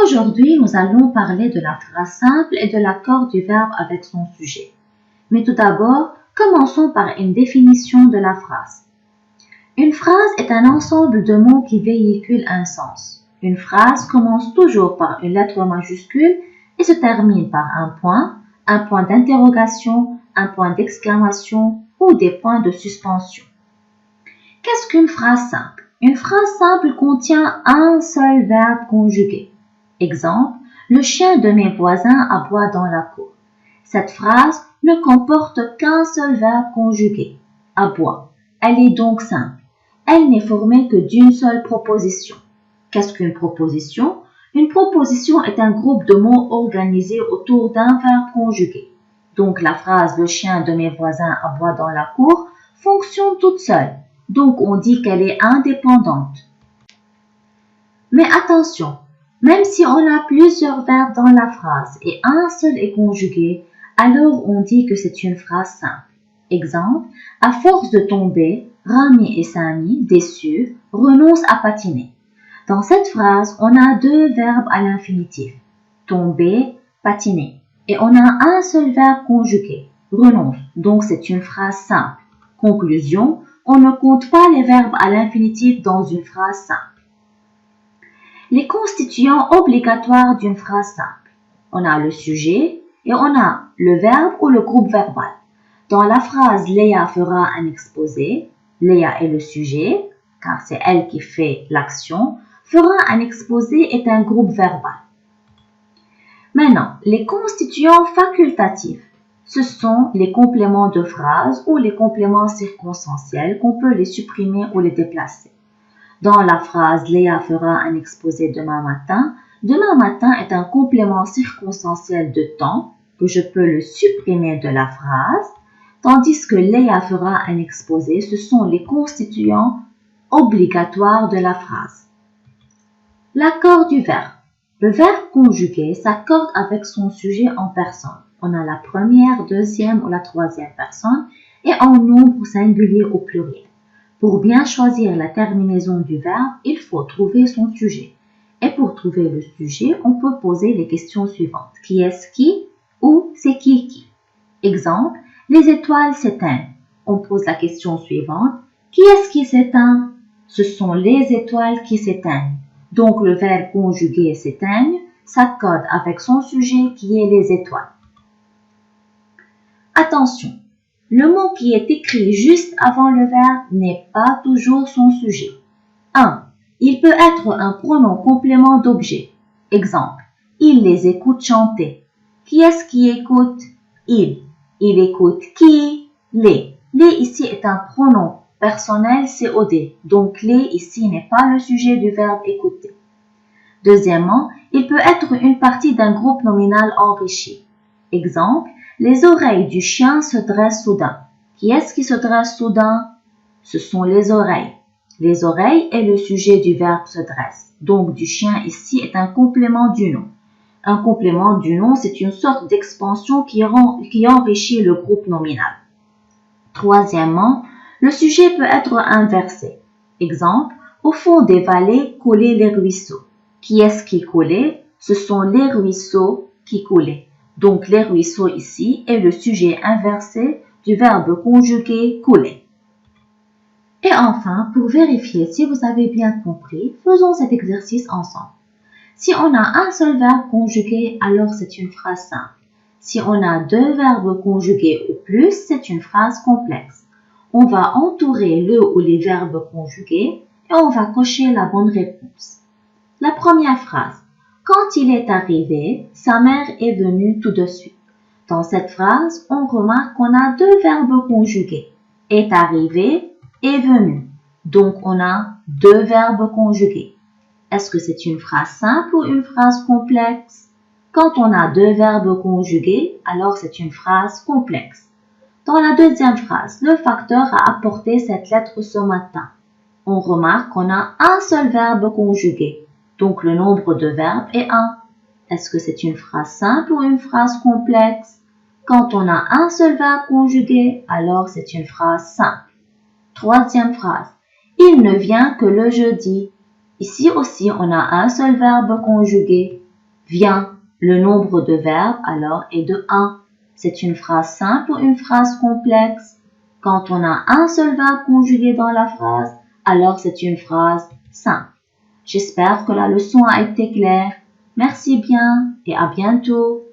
Aujourd'hui, nous allons parler de la phrase simple et de l'accord du verbe avec son sujet. Mais tout d'abord, commençons par une définition de la phrase. Une phrase est un ensemble de mots qui véhiculent un sens. Une phrase commence toujours par une lettre majuscule et se termine par un point d'interrogation, un point d'exclamation ou des points de suspension. Qu'est-ce qu'une phrase simple? Une phrase simple contient un seul verbe conjugué. Exemple, le chien de mes voisins aboie dans la cour. Cette phrase ne comporte qu'un seul verbe conjugué, aboie. Elle est donc simple. Elle n'est formée que d'une seule proposition. Qu'est-ce qu'une proposition? Une proposition est un groupe de mots organisés autour d'un verbe conjugué. Donc la phrase « le chien de mes voisins aboie dans la cour » fonctionne toute seule. Donc on dit qu'elle est indépendante. Mais attention, même si on a plusieurs verbes dans la phrase et un seul est conjugué, alors on dit que c'est une phrase simple. Exemple, à force de tomber, Rami et Sami, déçus, renoncent à patiner. Dans cette phrase, on a deux verbes à l'infinitif, tomber, patiner. Et on a un seul verbe conjugué, renonce. Donc c'est une phrase simple. Conclusion, on ne compte pas les verbes à l'infinitif dans une phrase simple. Les constituants obligatoires d'une phrase simple. On a le sujet et on a le verbe ou le groupe verbal. Dans la phrase « Léa fera un exposé », Léa est le sujet, car c'est elle qui fait l'action. Fera un exposé est un groupe verbal. Maintenant, les constituants facultatifs. Ce sont les compléments de phrase ou les compléments circonstanciels qu'on peut les supprimer ou les déplacer. Dans la phrase « Léa fera un exposé demain matin », demain matin est un complément circonstanciel de temps que je peux le supprimer de la phrase, tandis que Léa fera un exposé, ce sont les constituants obligatoires de la phrase. L'accord du verbe. Le verbe conjugué s'accorde avec son sujet en personne. On a la première, deuxième ou la troisième personne et en nombre singulier au pluriel. Pour bien choisir la terminaison du verbe, il faut trouver son sujet. Et pour trouver le sujet, on peut poser les questions suivantes. Qui est-ce qui ou c'est qui? Exemple, les étoiles s'éteignent. On pose la question suivante. Qui est-ce qui s'éteint? Ce sont les étoiles qui s'éteignent. Donc le verbe conjugué s'éteigne s'accorde avec son sujet qui est les étoiles. Attention, le mot qui est écrit juste avant le verbe n'est pas toujours son sujet. 1. Il peut être un pronom complément d'objet. Exemple, il les écoute chanter. Qui est-ce qui écoute? Il. Il écoute qui? Les. Les ici est un pronom personnel COD. Donc les ici n'est pas le sujet du verbe écouter. Deuxièmement, il peut être une partie d'un groupe nominal enrichi. Exemple, les oreilles du chien se dressent soudain. Qui est-ce qui se dresse soudain? Ce sont les oreilles. Les oreilles est le sujet du verbe se dresse. Donc du chien ici est un complément du nom. Un complément du nom, c'est une sorte d'expansion qui enrichit le groupe nominal. Troisièmement, le sujet peut être inversé. Exemple, au fond des vallées coulaient les ruisseaux. Qui est-ce qui coulait? Ce sont les ruisseaux qui coulaient. Donc les ruisseaux ici est le sujet inversé du verbe conjugué couler. Et enfin, pour vérifier si vous avez bien compris, faisons cet exercice ensemble. Si on a un seul verbe conjugué, alors c'est une phrase simple. Si on a deux verbes conjugués ou plus, c'est une phrase complexe. On va entourer le ou les verbes conjugués et on va cocher la bonne réponse. La première phrase. Quand il est arrivé, sa mère est venue tout de suite. Dans cette phrase, on remarque qu'on a deux verbes conjugués. Est arrivé, est venu. Donc, on a deux verbes conjugués. Est-ce que c'est une phrase simple ou une phrase complexe? Quand on a deux verbes conjugués, alors c'est une phrase complexe. Dans la deuxième phrase, le facteur a apporté cette lettre ce matin. On remarque qu'on a un seul verbe conjugué. Donc, le nombre de verbes est 1. Est-ce que c'est une phrase simple ou une phrase complexe? Quand on a un seul verbe conjugué, alors c'est une phrase simple. Troisième phrase. Il ne vient que le jeudi. Ici aussi, on a un seul verbe conjugué. Viens, le nombre de verbes alors est de 1. C'est une phrase simple ou une phrase complexe? Quand on a un seul verbe conjugué dans la phrase, alors c'est une phrase simple. J'espère que la leçon a été claire. Merci bien et à bientôt.